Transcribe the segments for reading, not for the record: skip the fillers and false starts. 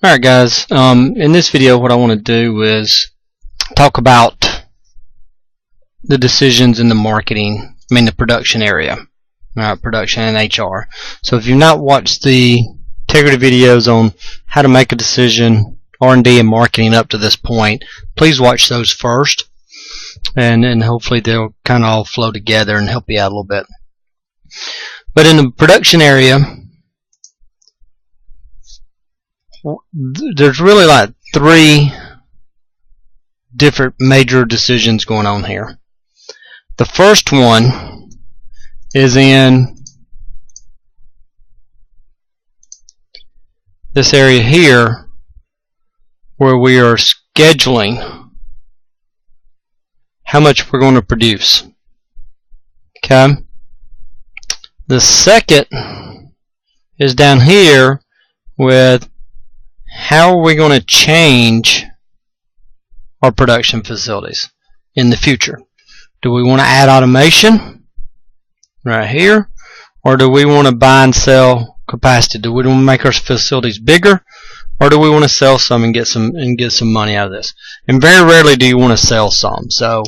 Alright guys, in this video what I want to do is talk about the decisions in the the production area. Production and HR. So if you've not watched the integrity videos on how to make a decision, R&D and marketing up to this point, please watch those first, and hopefully they'll kind of all flow together and help you out a little bit. But in the production area, there's really like three different major decisions going on here. The first one is in this area here where we are scheduling how much we're going to produce. Okay? The second is down here with how are we going to change our production facilities in the future. Do we want to add automation right here, or do we want to buy and sell capacity? Do we want to make our facilities bigger, or do we want to sell some and get some money out of this? And very rarely do you want to sell some. So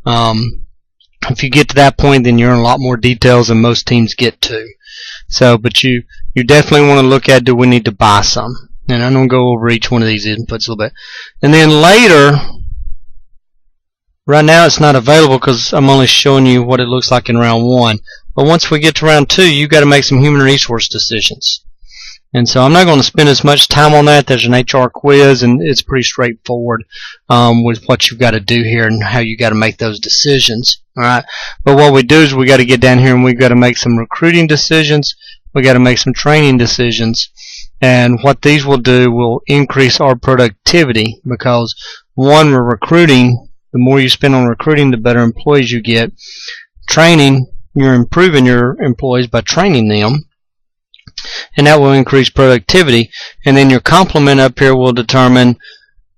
if you get to that point, then you're in a lot more details than most teams get to. So, but you definitely want to look at, do we need to buy some? And I'm going to go over each one of these inputs a little bit. And then later, right now it's not available because I'm only showing you what it looks like in round one. But once we get to round two, you've got to make some human resource decisions. And so I'm not going to spend as much time on that. There's an HR quiz, and it's pretty straightforward with what you've got to do here and how you got to make those decisions. All right. But what we do is we got to get down here and we've got to make some recruiting decisions. We got to make some training decisions. And what these will do will increase our productivity because, one, we're recruiting. The more you spend on recruiting, the better employees you get. Training, you're improving your employees by training them, and that will increase productivity. And then your complement up here will determine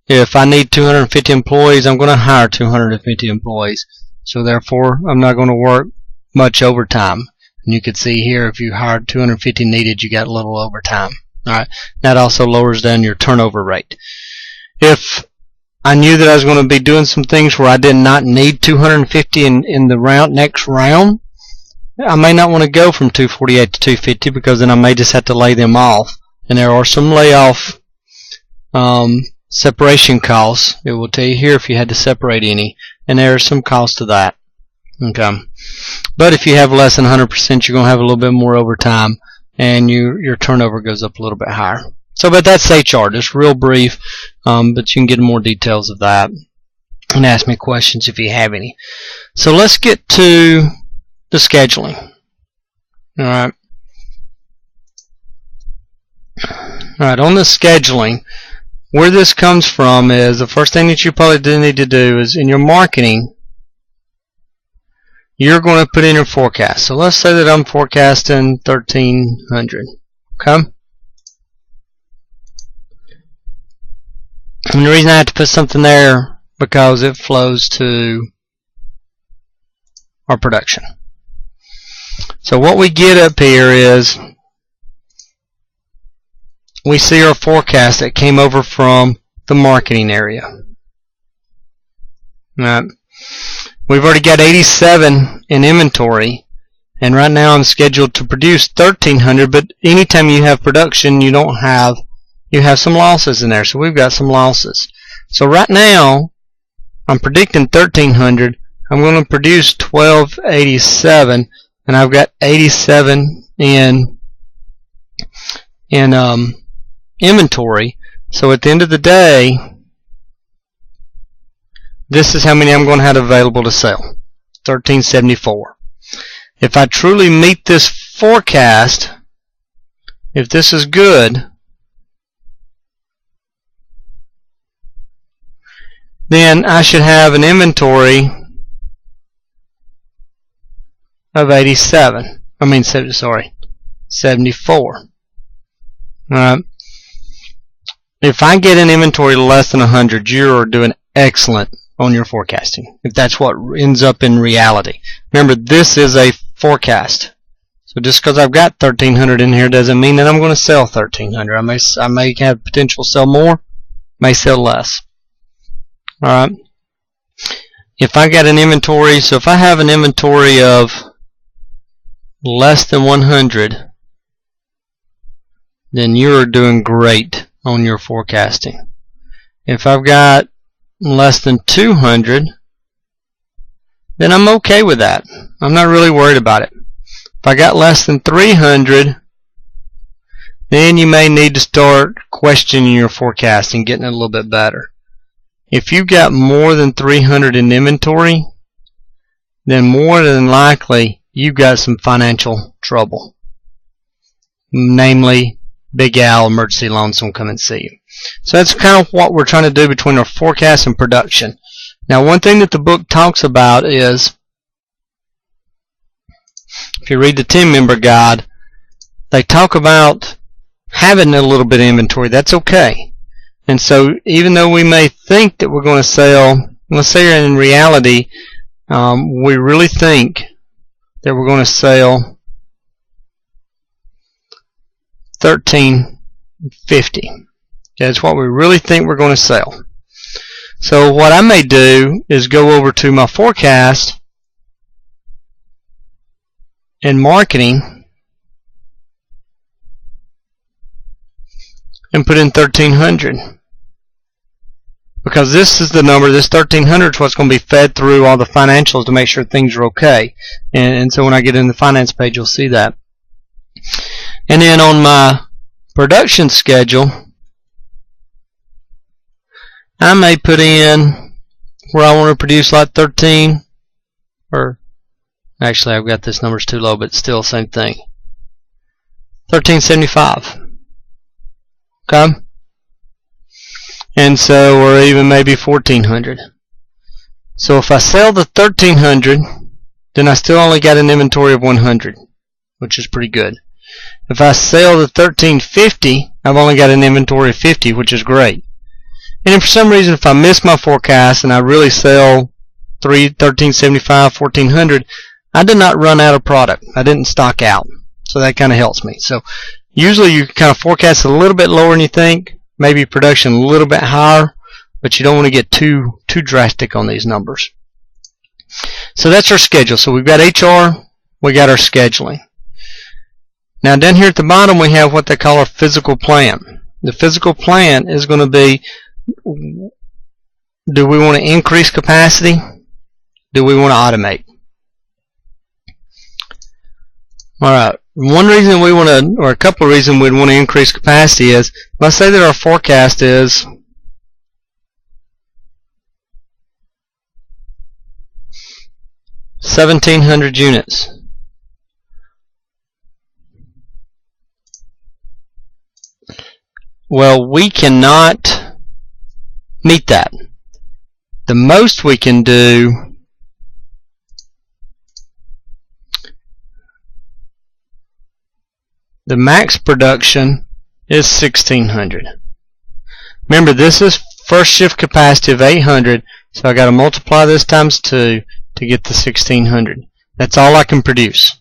if I need 250 employees, I'm going to hire 250 employees. So therefore, I'm not going to work much overtime. And you can see here, if you hired 250 needed, you got a little overtime. All right. That also lowers down your turnover rate. If I knew that I was going to be doing some things where I did not need 250 in the next round, I may not want to go from 248 to 250 because then I may just have to lay them off. And there are some layoff separation costs. It will tell you here if you had to separate any, and there are some costs to that. Okay. But if you have less than 100%, you're going to have a little bit more overtime, and your turnover goes up a little bit higher. So, but that's HR, just real brief, but you can get more details of that and ask me questions if you have any. So let's get to the scheduling. All right. All right, on the scheduling, where this comes from is the first thing that you probably do need to do is in your marketing, you're going to put in your forecast. So let's say that I'm forecasting 1,300. Okay? And the reason I have to put something there because it flows to our production. So what we get up here is we see our forecast that came over from the marketing area. Right. We've already got 87 in inventory, and right now I'm scheduled to produce 1,300, but anytime you have production, you have some losses in there, so we've got some losses. So right now, I'm predicting 1,300. I'm going to produce 1,287, and I've got 87 in inventory. So at the end of the day, this is how many I'm going to have available to sell, 1,374. If I truly meet this forecast, if this is good, then I should have an inventory of 74. Alright. If I get an inventory less than 100, you're doing excellent on your forecasting, if that's what ends up in reality. Remember, this is a forecast. So just because I've got 1,300 in here doesn't mean that I'm going to sell 1,300. I may have potential to sell more, may sell less. All right. If I got an inventory, so if I have an inventory of less than 100, then you're doing great on your forecasting. If I've got less than 200, then I'm okay with that. I'm not really worried about it. If I got less than 300, then you may need to start questioning your forecast and getting it a little bit better. If you've got more than 300 in inventory, then more than likely you've got some financial trouble. Namely, Big Al, emergency loans will come and see you. So that's kind of what we're trying to do between our forecast and production. Now, one thing that the book talks about is, if you read the 10-member guide, they talk about having a little bit of inventory. That's okay. And so even though we may think that we're going to sell, let's say in reality, we really think that we're going to sell 1,350. That's what we really think we're going to sell. So what I may do is go over to my forecast and marketing and put in 1,300. Because this is the number, this 1,300 is what's going to be fed through all the financials to make sure things are okay. And so when I get in the finance page, you'll see that. And then on my production schedule, I may put in where I want to produce like 13, or actually I've got this number's too low, but still same thing. 1,375. Okay? And so, or even maybe 1,400. So if I sell the 1,300, then I still only got an inventory of 100, which is pretty good. If I sell the 1,350, I've only got an inventory of 50, which is great. And if for some reason, if I miss my forecast and I really sell 1,375, 1,400, I did not run out of product. I didn't stock out. So that kind of helps me. So usually you kind of forecast a little bit lower than you think, maybe production a little bit higher, but you don't want to get too drastic on these numbers. So that's our schedule. So we've got HR, we got our scheduling. Now down here at the bottom we have what they call our physical plan. The physical plan is going to be, do we want to increase capacity? Do we want to automate? Alright, one reason we want to, or a couple of reasons we'd want to increase capacity is, let's say that our forecast is $1,700 units. Well, we cannot meet that. The most we can do the max production is 1,600. Remember, this is first shift capacity of 800, so I got to multiply this times 2 to get the 1,600. That's all I can produce.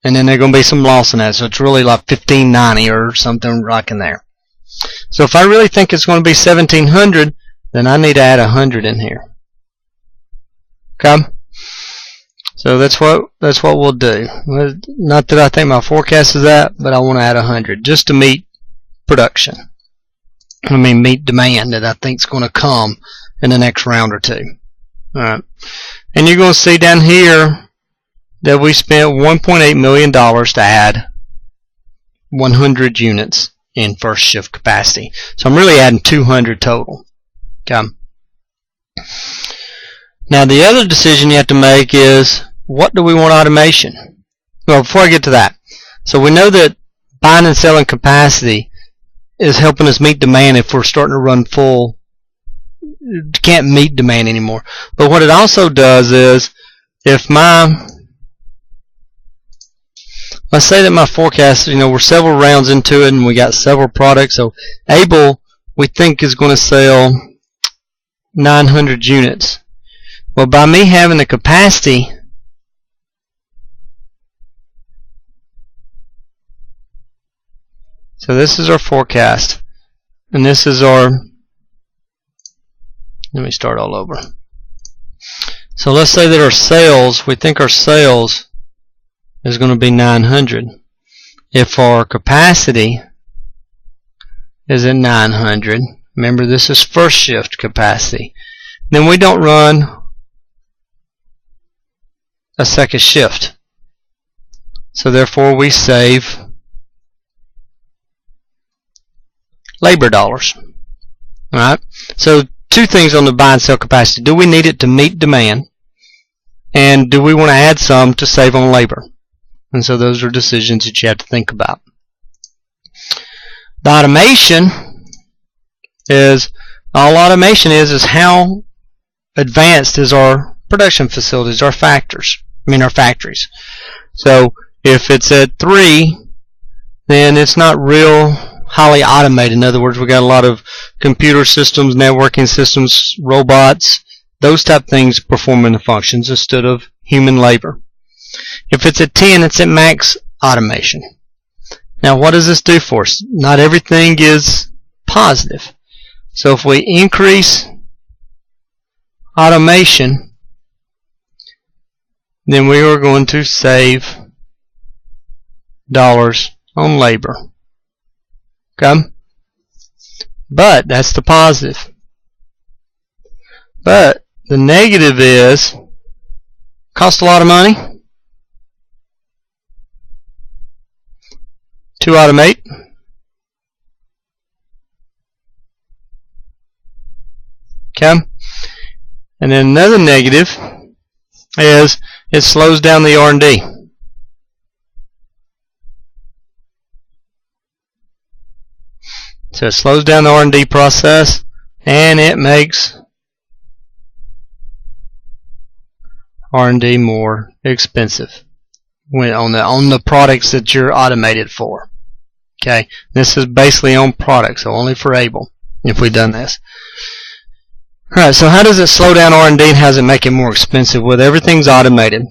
And then there's going to be some loss in that, so it's really like 1,590 or something like in there. So if I really think it's going to be 1,700, then I need to add 100 in here. Okay? So that's what we'll do. Not that I think my forecast is that, but I want to add 100 just to meet production. I mean, meet demand that I think is going to come in the next round or two. All right, and you're going to see down here that we spent $1.8 million to add 100 units in first shift capacity. So I'm really adding 200 total. Okay. Now the other decision you have to make is, what do we want automation? Well, before I get to that, so we know that buying and selling capacity is helping us meet demand if we're starting to run full, can't meet demand anymore. But what it also does is, if let's say that my forecast, we're several rounds into it and we got several products. So Able, we think, is going to sell 900 units. Well, by me having the capacity So this is our forecast, and this is our, let me start all over. So let's say that our sales, we think our sales is going to be 900. If our capacity is at 900, remember this is first shift capacity, then we don't run a second shift. So therefore we save labor dollars. Alright? So two things on the buy and sell capacity. Do we need it to meet demand? And do we want to add some to save on labor? And so those are decisions that you have to think about. The automation is, all automation is how advanced is our production facilities, our factories. So if it's at 3, then it's not real highly automated. In other words, we got a lot of computer systems, networking systems, robots, those type of things performing the functions instead of human labor. If it's at 10, it's at max automation. Now what does this do for us? Not everything is positive. So if we increase automation, then we are going to save dollars on labor. Okay? But that's the positive. But the negative is cost a lot of money to automate. Okay? And then another negative is it slows down the R&D. So it slows down the R&D process, and it makes R&D more expensive when on the products that you're automated for. Okay, this is basically on products, so only for Able if we've done this. Alright, so how does it slow down R&D and how does it make it more expensive? Well, everything's automated.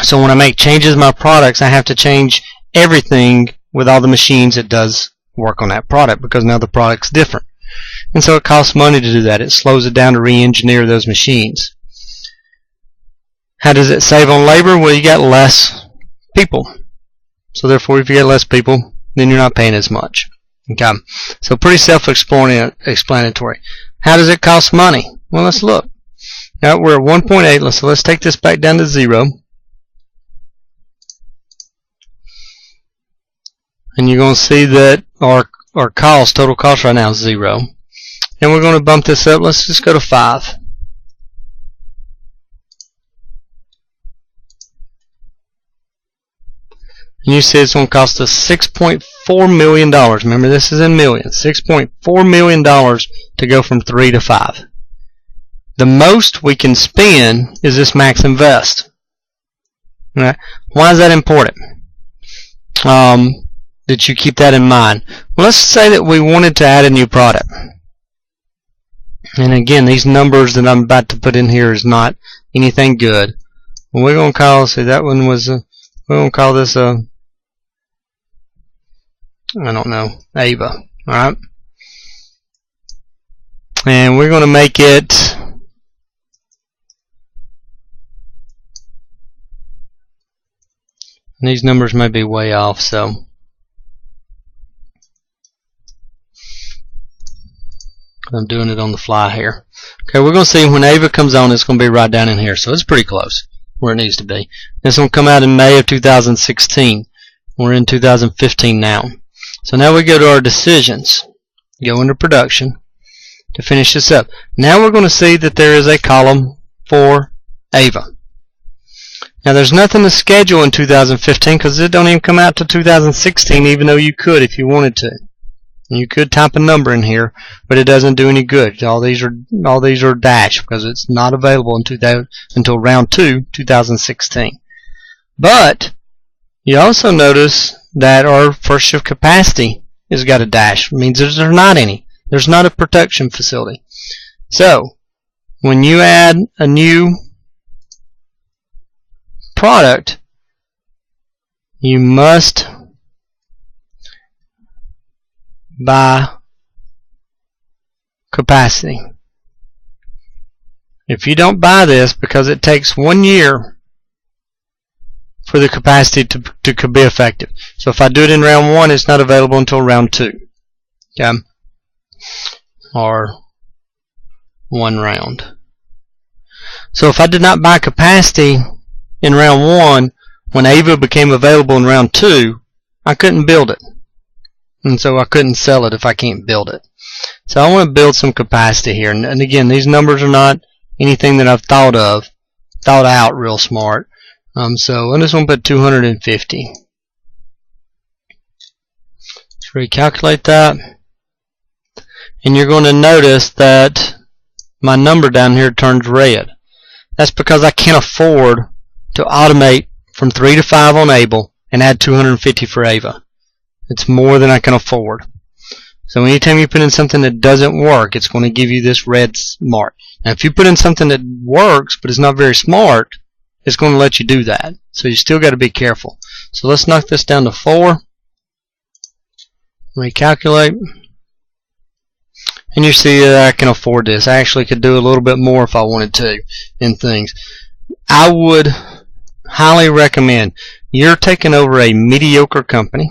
So when I make changes to my products, I have to change everything with all the machines that does work on that product because now the product's different. And so it costs money to do that. It slows it down to re-engineer those machines. How does it save on labor? Well, you got less people. So therefore, if you get less people, then you're not paying as much. Okay. So pretty self-explanatory. How does it cost money? Well, let's look. Now we're at 1.8. Let's take this back down to 0. And you're going to see that our total cost right now is 0. And we're going to bump this up. Let's just go to 5. And you see it's going to cost us $6.4 million. Remember, this is in millions. $6.4 million to go from 3 to 5. The most we can spend is this max invest. Right? Why is that important? That you keep that in mind. Well, let's say that we wanted to add a new product. And again, these numbers that I'm about to put in here is not anything good. Well, we're going to call, see, that one was, we're going to call this a, I don't know, Ava. Alright? And we're going to make it and these numbers may be way off, so I'm doing it on the fly here. Okay, we're going to see when Ava comes on, it's going to be right down in here. So it's pretty close where it needs to be. This will come out in May of 2016. We're in 2015 now. So now we go to our decisions. Go into production to finish this up. Now we're going to see that there is a column for Ava. Now there's nothing to schedule in 2015 because it don't even come out to 2016, even though you could if you wanted to. You could type a number in here, but it doesn't do any good. All these are dashed because it's not available until round 2, 2016. But you also notice that our first shift capacity has got a dash. It means there's not any. There's not a production facility. So when you add a new product, you must buy capacity. If you don't buy this, because it takes 1 year for the capacity to be effective. So if I do it in round 1, it's not available until round 2. Okay? Or 1 round. So if I did not buy capacity in round 1, when AVA became available in round 2, I couldn't build it. And so I couldn't sell it if I can't build it. So I want to build some capacity here. And again, these numbers are not anything that I've thought out real smart. So I just want to put 250. Let's recalculate that. And you're going to notice that my number down here turns red. That's because I can't afford to automate from 3 to 5 on Able and add 250 for AVA. It's more than I can afford. So anytime you put in something that doesn't work, it's going to give you this red mark. Now if you put in something that works but is not very smart, it's going to let you do that. So you still got to be careful. So let's knock this down to 4. Recalculate. And you see that I can afford this. I actually could do a little bit more if I wanted to in things. I would highly recommend, you're taking over a mediocre company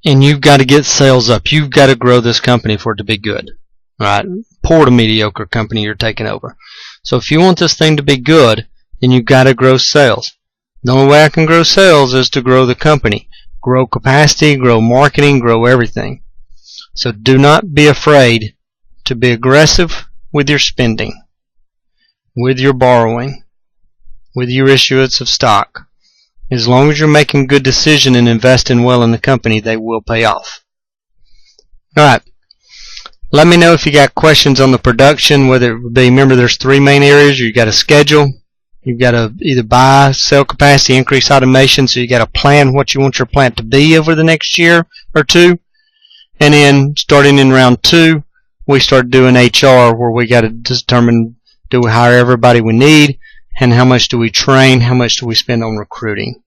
and you've got to get sales up. You've got to grow this company for it to be good. Right? Poor to mediocre company you're taking over. So if you want this thing to be good, then you've got to grow sales. The only way I can grow sales is to grow the company. Grow capacity, grow marketing, grow everything. So do not be afraid to be aggressive with your spending, with your borrowing, with your issuance of stock. As long as you're making good decisions and investing well in the company, they will pay off. Alright. Let me know if you got questions on the production, whether it would be, remember there's 3 main areas. You've got a schedule. You've got to either buy, sell capacity, increase automation. So you got to plan what you want your plant to be over the next year or 2. And then starting in round 2, we start doing HR, where we got to determine, do we hire everybody we need, and how much do we train, how much do we spend on recruiting.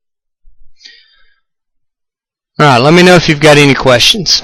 Alright, let me know if you've got any questions.